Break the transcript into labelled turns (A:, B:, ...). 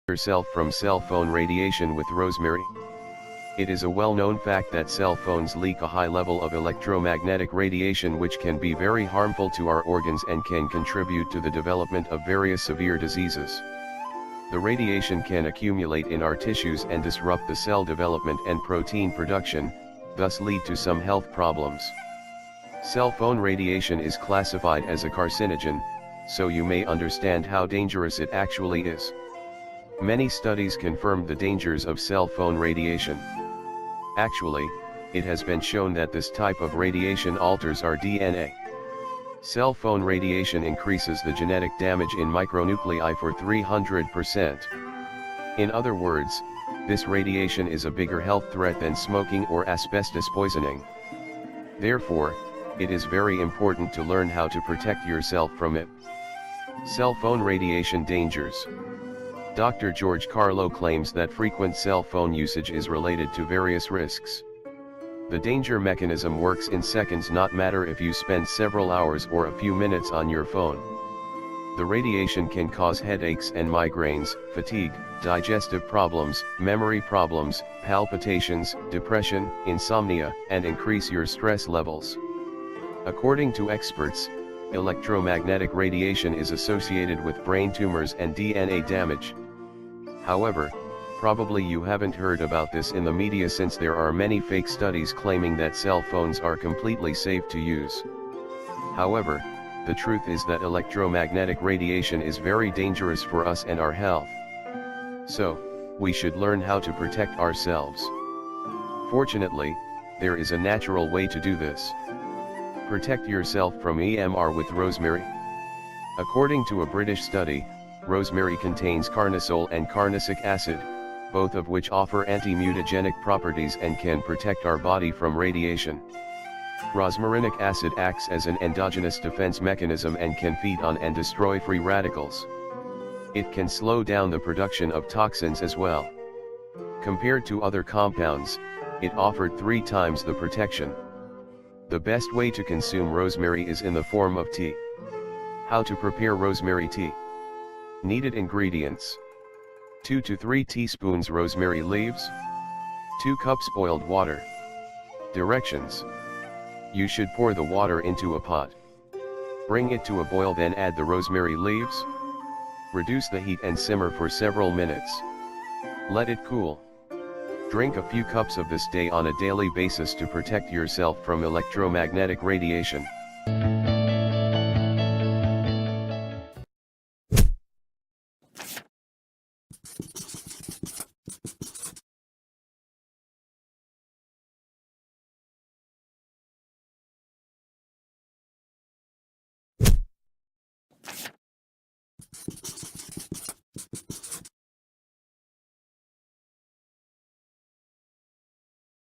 A: Yourself from cell phone radiation with Rosemary. It is a well-known fact that cell phones leak a high level of electromagnetic radiation which can be very harmful to our organs and can contribute to the development of various severe diseases. The radiation can accumulate in our tissues and disrupt the cell development and protein production, thus lead to some health problems. Cell phone radiation is classified as a carcinogen, so you may understand how dangerous it actually is. Many studies confirm the dangers of cell phone radiation. Actually, it has been shown that this type of radiation alters our DNA. Cell phone radiation increases the genetic damage in micronuclei for 300%. In other words, this radiation is a bigger health threat than smoking or asbestos poisoning. Therefore, it is very important to learn how to protect yourself from it. Cell phone radiation dangers. Dr. George Carlo claims that frequent cell phone usage is related to various risks. The danger mechanism works in seconds, not matter if you spend several hours or a few minutes on your phone. The radiation can cause headaches and migraines, fatigue, digestive problems, memory problems, palpitations, depression, insomnia, and increase your stress levels. According to experts, electromagnetic radiation is associated with brain tumors and DNA damage. However, probably you haven't heard about this in the media since there are many fake studies claiming that cell phones are completely safe to use. However, the truth is that electromagnetic radiation is very dangerous for us and our health. So, we should learn how to protect ourselves. Fortunately, there is a natural way to do this. Protect yourself from EMR with rosemary. According to a British study, rosemary contains carnosol and carnosic acid, both of which offer anti-mutagenic properties and can protect our body from radiation. Rosmarinic acid acts as an endogenous defense mechanism and can feed on and destroy free radicals. It can slow down the production of toxins as well. Compared to other compounds, it offered 3 times the protection. The best way to consume rosemary is in the form of tea. How to prepare rosemary tea? Needed ingredients: 2 to 3 teaspoons rosemary leaves, 2 cups boiled water. Directions: you should pour the water into a pot. Bring it to a boil, then add the rosemary leaves. Reduce the heat and simmer for several minutes. Let it cool. Drink a few cups of this on a daily basis to protect yourself from electromagnetic radiation.